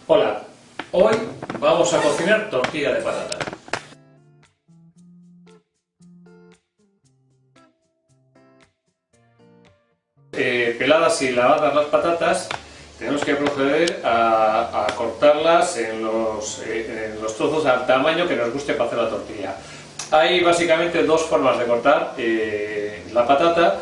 Hola, hoy vamos a cocinar tortilla de patata. Peladas y lavadas las patatas, tenemos que proceder a cortarlas en los trozos al tamaño que nos guste para hacer la tortilla. Hay básicamente dos formas de cortar la patata,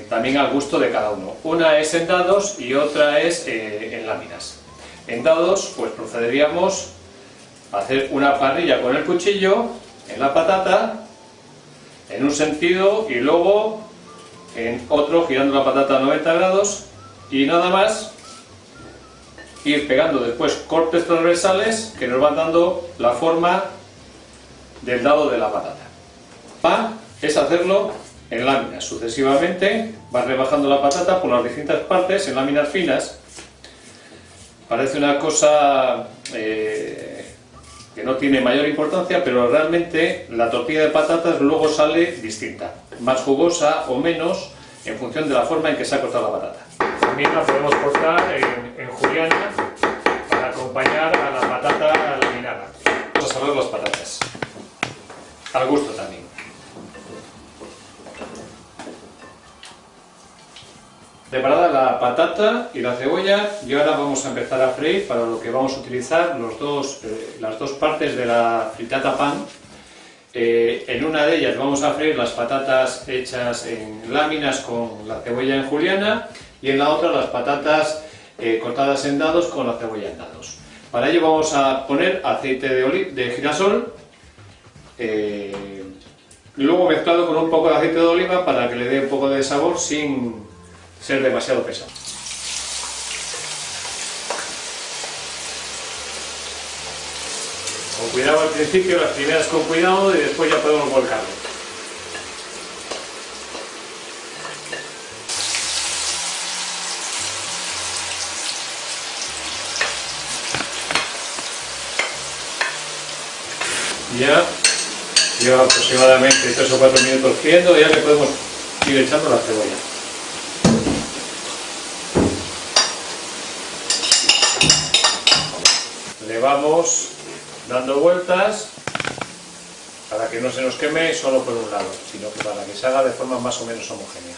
también al gusto de cada uno. Una es en dados y otra es en láminas. En dados, pues procederíamos a hacer una parrilla con el cuchillo en la patata, en un sentido, y luego en otro girando la patata a 90 grados, y nada más ir pegando después cortes transversales que nos van dando la forma del dado de la patata. Es hacerlo en láminas, sucesivamente vas rebajando la patata por las distintas partes en láminas finas. Parece una cosa que no tiene mayor importancia, pero realmente la tortilla de patatas luego sale distinta, más jugosa o menos en función de la forma en que se ha cortado la patata. También la podemos cortar en juliana para acompañar a la patata laminada. Vamos a salar las patatas, al gusto también. Preparada la patata y la cebolla, y ahora vamos a empezar a freír, para lo que vamos a utilizar las dos partes de la frittata pan. En una de ellas vamos a freír las patatas hechas en láminas con la cebolla en juliana, y en la otra las patatas cortadas en dados con la cebolla en dados. Para ello vamos a poner aceite de girasol, luego mezclado con un poco de aceite de oliva para que le dé un poco de sabor sin ser demasiado pesado. Con cuidado al principio, las primeras con cuidado, y después ya podemos volcarlo. Ya lleva aproximadamente 3 o 4 minutos hirviendo, y ya le podemos ir echando la cebolla. Le vamos dando vueltas para que no se nos queme solo por un lado, sino que para que se haga de forma más o menos homogénea.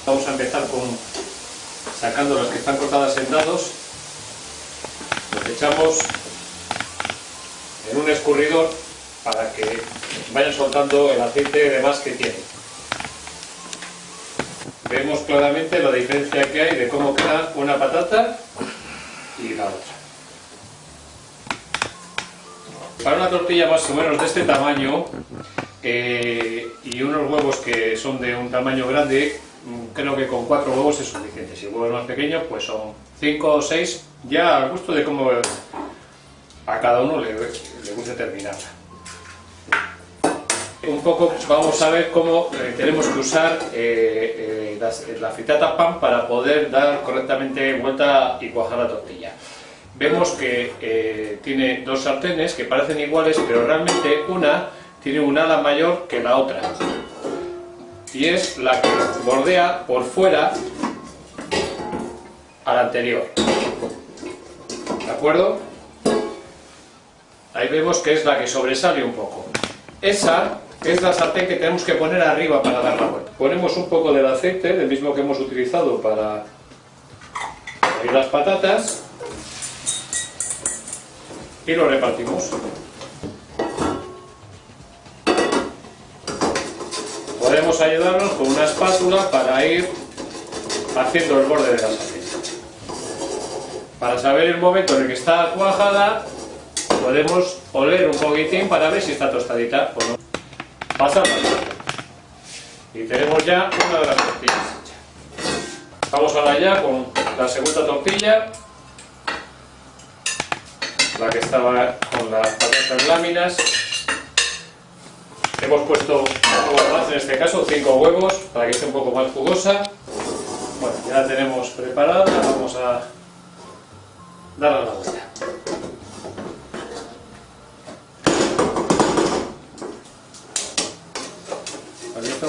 Vamos a empezar sacando las que están cortadas en dados. Los echamos en un escurridor para que vayan soltando el aceite de más que tiene. Vemos claramente la diferencia que hay de cómo queda una patata y la otra. Para una tortilla más o menos de este tamaño y unos huevos que son de un tamaño grande, creo que con 4 huevos es suficiente. Si el huevo es más pequeño, pues son 5 o 6, ya al gusto de cómo a cada uno le guste terminarla. Un poco vamos a ver cómo tenemos que usar la frittata pan para poder dar correctamente vuelta y cuajar la tortilla. Vemos que tiene dos sartenes que parecen iguales, pero realmente una tiene un ala mayor que la otra, y es la que bordea por fuera a la anterior. ¿De acuerdo? Ahí vemos que es la que sobresale un poco. Esa es la sartén que tenemos que poner arriba para dar la vuelta. Ponemos un poco del aceite, del mismo que hemos utilizado para freír las patatas, y lo repartimos. Podemos ayudarnos con una espátula para ir haciendo el borde de la sartén. Para saber el momento en el que está cuajada, podemos oler un poquitín para ver si está tostadita o no. Pasamos y tenemos ya una de las tortillas hechas. Vamos ahora ya con la segunda tortilla, la que estaba con las patatas en láminas. Hemos puesto un poco más, en este caso 5 huevos, para que esté un poco más jugosa. Bueno, ya la tenemos preparada, vamos a darle la vuelta. ¿Listo?